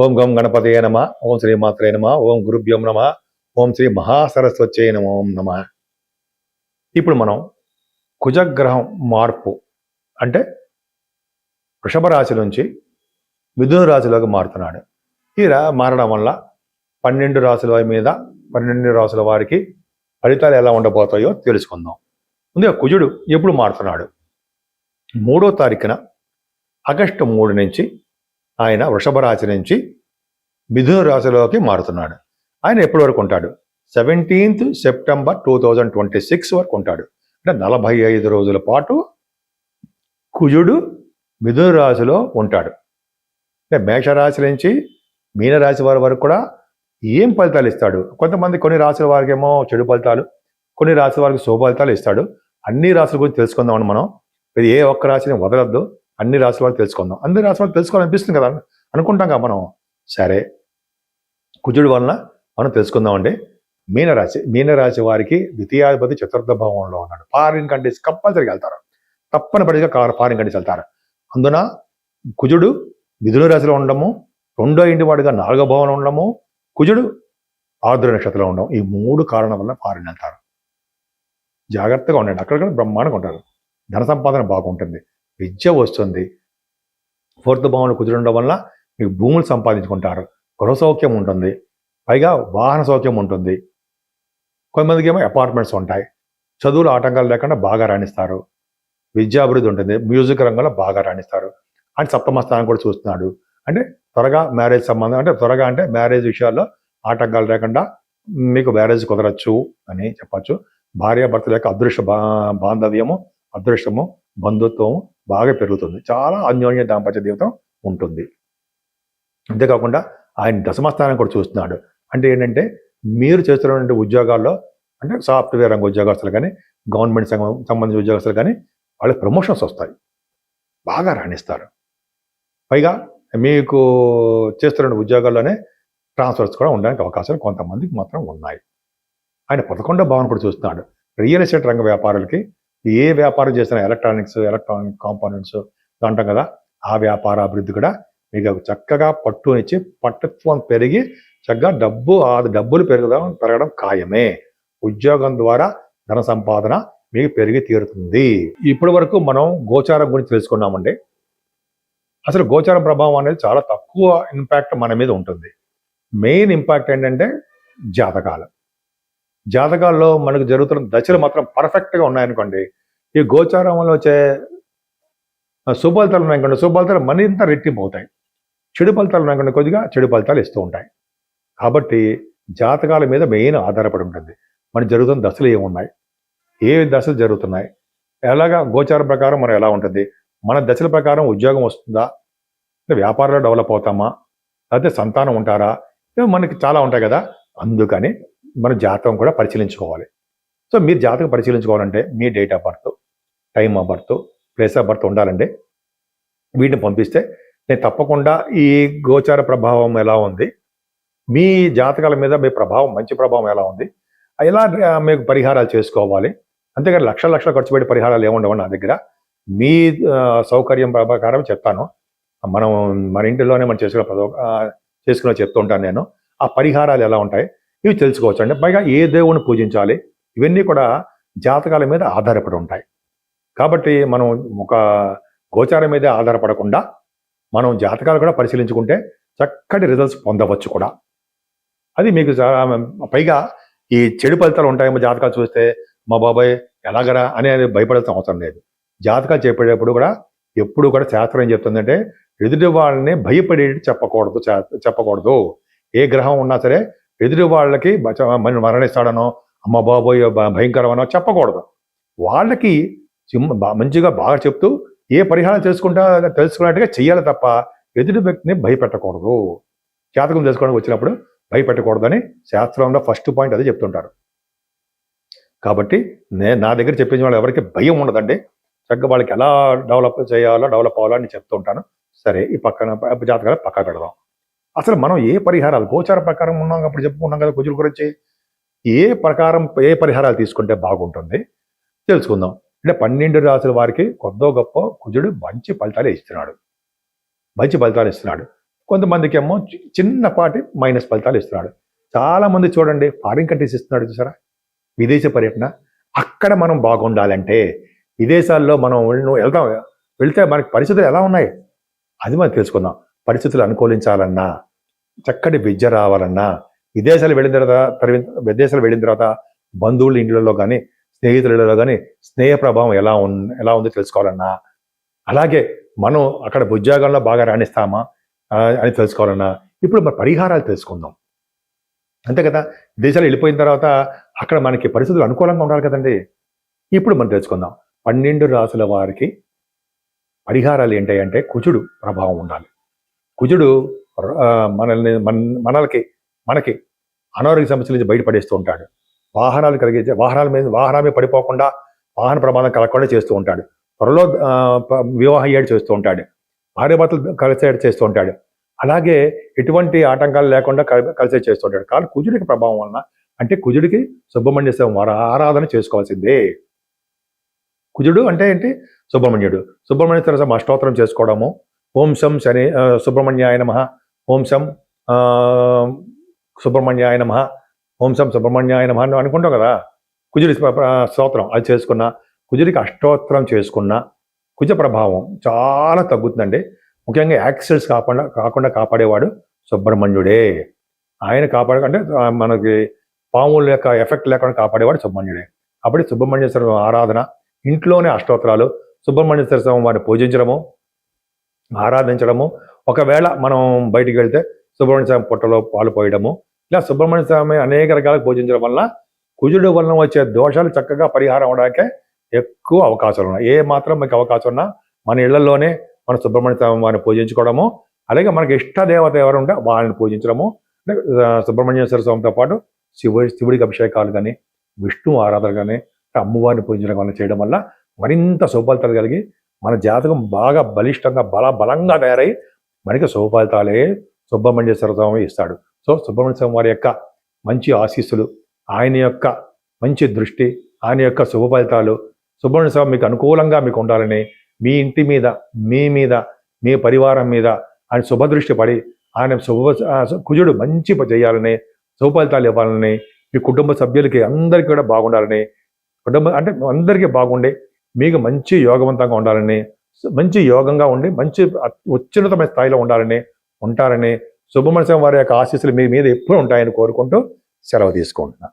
ఓం గం గణపతయే నమ, ఓం శ్రీ మాత్రే నమ, ఓం గురుభ్యం నమ, ఓం శ్రీ మహాసరస్వత్యై నమో నమ. ఇప్పుడు మనం కుజగ్రహం మార్పు అంటే వృషభ రాశి నుంచి మిథున రాశిలోకి మారుతున్నాడు. ఇలా మారడం వల్ల 12 రాశుల మీద 12 రాశుల వారికి ఫలితాలు ఎలా ఉండబోతాయో తెలుసుకుందాం. ముందుగా కుజుడు ఎప్పుడు మారుతున్నాడు? 3వ తారీఖున ఆగస్టు 3 నుంచి ఆయన వృషభ రాశి నుంచి మిథున రాశిలోకి మారుతున్నాడు. ఆయన ఎప్పటి వరకు ఉంటాడు? 17th సెప్టెంబర్ 2026 వరకు ఉంటాడు. అంటే 45 రోజుల పాటు కుజుడు మిథున రాశిలో ఉంటాడు. అంటే మేషరాశి నుంచి మీనరాశి వారి వరకు కూడా ఏం ఫలితాలు ఇస్తాడు? కొన్ని రాశుల వారికి ఏమో చెడు ఫలితాలు, కొన్ని రాశుల వారికి శుభ ఫలితాలు ఇస్తాడు. అన్ని రాశుల గురించి తెలుసుకుందామని మనం ఇది ఏ ఒక్క రాశిని వదలద్దు, అన్ని రాశుల వారికి తెలుసుకుందాం. అన్ని రాశుల వారికి తెలుసుకోవాలనిపిస్తుంది కదా, అనుకుంటాం కదా మనం. సరే, కుజుడు వలన మనం తెలుసుకుందామండి. మీనరాశి వారికి ద్వితీయాధిపతి చతుర్థ భావంలో ఉన్నాడు. ఫారిన్ కంట్రీస్ కంపల్సరీగా వెళ్తారు, తప్పనిసరిగా ఫారిన్ కంట్రీస్ వెళ్తారు. అందున కుజుడు మిథున రాశిలో ఉండము, 2వ ఇంటి వాడిగా 4వ భావంలో ఉండము, కుజుడు ఆర్ద్ర నక్షత్రంలో ఉండడం, ఈ 3 కారణం వల్ల ఫారిన్ వెళ్తారు. జాగ్రత్తగా ఉండండి. అక్కడ బ్రహ్మాండంగా ఉంటారు. ధన సంపాదన బాగుంటుంది, విద్య వస్తుంది. 4th భావంలో కుజుడు ఉండడం వల్ల మీకు భూములు సంపాదించుకుంటారు, గృహ సౌఖ్యం ఉంటుంది, పైగా వాహన సౌఖ్యం ఉంటుంది. కొంతమందికి ఏమో అపార్ట్మెంట్స్ ఉంటాయి. చదువులు ఆటంకాలు లేకుండా బాగా రాణిస్తారు. విద్యాభివృద్ధి ఉంటుంది, మ్యూజిక్ రంగంలో బాగా రాణిస్తారు. అండ్ 7వ స్థానం కూడా చూస్తున్నాడు. అంటే త్వరగా మ్యారేజ్ సంబంధం, అంటే మ్యారేజ్ విషయాల్లో ఆటంకాలు లేకుండా మీకు మ్యారేజ్ కుదరచ్చు అని చెప్పచ్చు. భార్యాభర్తల యొక్క అదృష్ట బాంధవ్యము, అదృష్టము, బంధుత్వము బాగా పెరుగుతుంది. చాలా అన్యోన్య దాంపత్య జీవితం ఉంటుంది. అంతేకాకుండా ఆయన 10వ స్థానం కూడా చూస్తున్నాడు. అంటే ఏంటంటే మీరు చేస్తున్నటువంటి ఉద్యోగాల్లో, అంటే సాఫ్ట్వేర్ రంగ ఉద్యోగస్తులు కానీ, గవర్నమెంట్ సంబంధించిన ఉద్యోగస్తులు కానీ, వాళ్ళకి ప్రమోషన్స్ వస్తాయి, బాగా రాణిస్తారు. పైగా మీకు చేస్తున్న ఉద్యోగాల్లోనే ట్రాన్స్ఫర్స్ కూడా ఉండడానికి అవకాశాలు కొంతమందికి మాత్రం ఉన్నాయి. ఆయన 11వ భావన కూడా చూస్తున్నాడు. రియల్ ఎస్టేట్ రంగ వ్యాపారులకి, ఏ వ్యాపారం చేసిన ఎలక్ట్రానిక్ కాంపోనెంట్స్ అంటాం కదా, ఆ వ్యాపార అభివృద్ధి కూడా మీకు చక్కగా పట్టునిచ్చి పట్టుత్వం పెరిగి చక్కగా డబ్బులు పెరగడం ఖాయమే. ఉద్యోగం ద్వారా ధన సంపాదన మీకు పెరిగి తీరుతుంది. ఇప్పటి వరకు మనం గోచారం గురించి తెలుసుకున్నామండి. అసలు గోచారం ప్రభావం అనేది చాలా తక్కువ ఇంపాక్ట్ మన మీద ఉంటుంది. మెయిన్ ఇంపాక్ట్ ఏంటంటే జాతకాల్లో మనకు జరుగుతున్న దశలు మాత్రం పర్ఫెక్ట్గా ఉన్నాయనుకోండి, ఈ గోచారంలో వచ్చే శుభ ఫలితాలు ఉన్నాయనుకోండి, శుభ ఫలితాలు మరింత రెట్టింపు అవుతాయి. చెడు ఫలితాలు ఉన్నాయనుకోండి, కొద్దిగా చెడు ఫలితాలు ఇస్తూ ఉంటాయి. కాబట్టి జాతకాల మీద మెయిన్ ఆధారపడి ఉంటుంది. మనకు జరుగుతున్న దశలు ఏమున్నాయి, ఏ దశలు జరుగుతున్నాయి, ఎలాగా గోచార ప్రకారం మనం ఎలా ఉంటుంది, మన దశల ప్రకారం ఉద్యోగం వస్తుందా, వ్యాపారంలో డెవలప్ అవుతామా, లేకపోతే సంతానం ఉంటారా, మనకి చాలా ఉంటాయి కదా. అందుకని మన జాతకం కూడా పరిశీలించుకోవాలి. సో మీరు జాతకం పరిశీలించుకోవాలంటే మీ date of birth, time of birth, place of birth ఉండాలండి. వీటిని పంపిస్తే నేను తప్పకుండా ఈ గోచార ప్రభావం ఎలా ఉంది, మీ జాతకాల మీద మీ ప్రభావం, మంచి ప్రభావం ఎలా ఉంది, ఎలా మీకు పరిహారాలు చేసుకోవాలి. అంతేగాని లక్షలు ఖర్చు పెట్టి పరిహారాలు ఏముండవు నా దగ్గర. మీ సౌకర్యం ప్రకారం చెప్తాను. మన ఇంటిలోనే మనం చేసుకునే చెప్తూ ఉంటాను నేను. ఆ పరిహారాలు ఎలా ఉంటాయి ఇవి తెలుసుకోవచ్చు అండి. పైగా ఏ దేవుని పూజించాలి, ఇవన్నీ కూడా జాతకాల మీద ఆధారపడి ఉంటాయి. కాబట్టి మనం ఒక గోచారం మీదే ఆధారపడకుండా మనం జాతకాలు కూడా పరిశీలించుకుంటే చక్కటి రిజల్ట్స్ పొందవచ్చు కూడా. అది మీకు పైగా ఈ చెడు ఫలితాలు ఉంటాయేమో జాతకాలు చూస్తే, మా బాబాయ్ ఎలాగరా అనేది భయపడాల్సిన అవసరం లేదు. జాతకాలు చెప్పేటప్పుడు కూడా ఎప్పుడు కూడా శాస్త్రం ఏం చెప్తుందంటే, ఎదుటి వాళ్ళని భయపడేటి చెప్పకూడదు. ఏ గ్రహం ఉన్నా సరే ఎదుటి వాళ్ళకి మరణిస్తాడనో, అమ్మ బాబోయ్ భయంకరమనో చెప్పకూడదు. వాళ్ళకి మంచిగా బాగా చెప్తూ ఏ పరిహారం తెలుసుకున్నట్టుగా చెయ్యాలి తప్ప ఎదుటి వ్యక్తిని భయపెట్టకూడదు. జాతకం తెలుసుకోవడానికి వచ్చినప్పుడు భయపెట్టకూడదని శాస్త్రంలో ఫస్ట్ పాయింట్ అది చెప్తుంటారు. కాబట్టి నా దగ్గర చెప్పించిన వాళ్ళు ఎవరికి భయం ఉండదండి. చక్కగా వాళ్ళకి ఎలా డెవలప్ అవ్వాలో అని చెప్తూ ఉంటాను. సరే, ఈ జాతకాలు పక్కా పెడదాం. అసలు మనం ఏ పరిహారాలు గోచార ప్రకారం ఉన్నాం, అప్పుడు చెప్పుకున్నాం కదా కుజుల గురించి. ఏ పరిహారాలు తీసుకుంటే బాగుంటుంది తెలుసుకుందాం. అంటే 12 రాశుల వారికి కొద్దో గొప్ప కుజుడు మంచి ఫలితాలు ఇస్తున్నాడు. కొంతమందికి ఏమో చిన్నపాటి మైనస్ ఫలితాలు ఇస్తున్నాడు. చాలా మంది చూడండి ఫారిన్ కంట్రీస్ ఇస్తున్నాడు చూసారా, విదేశీ పర్యటన. అక్కడ మనం బాగుండాలంటే విదేశాల్లో మనం వెళ్తే మనకి పరిస్థితులు ఎలా ఉన్నాయి అది మనం తెలుసుకుందాం. పరిస్థితులు అనుకూలించాలన్నా, చక్కటి విద్య రావాలన్నా, విదేశాలు వెళ్ళిన తర్వాత బంధువుల ఇండ్లలో కానీ స్నేహితుల ఇళ్లలో కానీ స్నేహ ప్రభావం ఎలా ఉందో తెలుసుకోవాలన్నా, అలాగే మనం అక్కడ ఉద్యోగంలో బాగా రాణిస్తామా అని తెలుసుకోవాలన్నా ఇప్పుడు మన పరిహారాలు తెలుసుకుందాం. అంతే కదా, దేశాలు వెళ్ళిపోయిన తర్వాత అక్కడ మనకి పరిస్థితులు అనుకూలంగా ఉండాలి కదండి. ఇప్పుడు మనం తెలుసుకుందాం 12 రాసుల వారికి పరిహారాలు ఏంటంటే కుజుడు ప్రభావం ఉండాలి. కుజుడు మనకి అనారోగ్య సమస్యల నుంచి బయటపడేస్తూ ఉంటాడు. వాహనాల మీద పడిపోకుండా వాహన ప్రమాదం కలగకుండా చేస్తూ ఉంటాడు. త్వరలో వివాహ ఏడు చేస్తూ ఉంటాడు. భార్యాభర్తలు కలిసేడు చేస్తూ ఉంటాడు. అలాగే ఎటువంటి ఆటంకాలు లేకుండా కలిసే చేస్తూ ఉంటాడు. కానీ కుజుడికి ప్రభావం వలన, అంటే కుజుడికి సుబ్రహ్మణ్య స్వామి ఆరాధన చేసుకోవాల్సిందే. కుజుడు అంటే ఏంటి? సుబ్రహ్మణ్యుడు. సుబ్రహ్మణ్య స్వామి అష్టోత్తరం చేసుకోవడము, ఓం శం శని సుబ్రహ్మణ్యాయ నమః, ఓం శం సుబ్రహ్మణ్యాయ నమః, ఓం శం సుబ్రహ్మణ్యాయ నమః అని అనుకుంటాం కదా. కుజుడి స్తోత్రం అది చేసుకున్న, కుజుడికి అష్టోత్తరం చేసుకున్న కుజ ప్రభావం చాలా తగ్గుతుందండి. ముఖ్యంగా యాక్సిడెంట్స్ కాకుండా కాపాడేవాడు సుబ్రహ్మణ్యుడే. ఆయన అంటే మనకి పాముల యొక్క ఎఫెక్ట్ లేకుండా కాపాడేవాడు సుబ్రహ్మణ్యుడే. కాబట్టి సుబ్రహ్మణ్యేశ్వర ఆరాధన, ఇంట్లోనే అష్టోత్తరాలు, సుబ్రహ్మణ్యేశ్వర స్వామి వారిని పూజించడము, ఆరాధించడము. ఒకవేళ మనం బయటికి వెళ్తే సుబ్రహ్మణ్య స్వామి పుట్టలో పాలు పోయడము, ఇలా సుబ్రహ్మణ్య స్వామి అనేక రకాలకు పూజించడం వల్ల కుజుడు వలన వచ్చే దోషాలు చక్కగా పరిహారం అవడానికే ఎక్కువ అవకాశాలు ఉన్నాయి. ఏ మాత్రం మీకు అవకాశం ఉన్నా మన ఇళ్లలోనే మన సుబ్రహ్మణ్య స్వామి వారిని పూజించుకోవడము, అలాగే మనకి ఇష్ట దేవత ఎవరు ఉంటే వారిని పూజించడము. సుబ్రహ్మణ్యేశ్వర స్వామితో పాటు శివుడికి అభిషేకాలు కానీ, విష్ణు ఆరాధన కానీ, అమ్మవారిని పూజించడం వల్ల చేయడం వల్ల మరింత శుభఫలితాలు కలిగి మన జాతకం బాగా బలిష్టంగా బలంగా తయారై మనకి శుభఫలితాలే సుబ్రహ్మణ్యేశ్వర స్వామి ఇస్తాడు. సో సుబ్రహ్మణ్య స్వామి వారి యొక్క మంచి ఆశీస్సులు, ఆయన యొక్క మంచి దృష్టి, ఆయన యొక్క శుభ ఫలితాలు సుబ్రహ్మణ్య స్వామి మీకు అనుకూలంగా మీకు ఉండాలని, మీ ఇంటి మీద, మీ మీద, మీ పరివారం మీద ఆయన శుభదృష్టి పడి ఆయన కుజుడు మంచి చేయాలని, శుభ ఫలితాలు ఇవ్వాలని, మీ కుటుంబ సభ్యులకి అందరికీ కూడా బాగుండాలని, అంటే అందరికీ బాగుండి మీకు మంచి యోగవంతంగా ఉండాలని, మంచి యోగంగా ఉండి మంచి అత్యున్నతమైన స్థాయిలో ఉంటారని సుబ్రహ్మణ్య స్వామి వారి యొక్క ఆశీస్సులు మీ మీద ఎప్పుడు ఉంటాయని కోరుకుంటూ సెలవు తీసుకుంటున్నాను.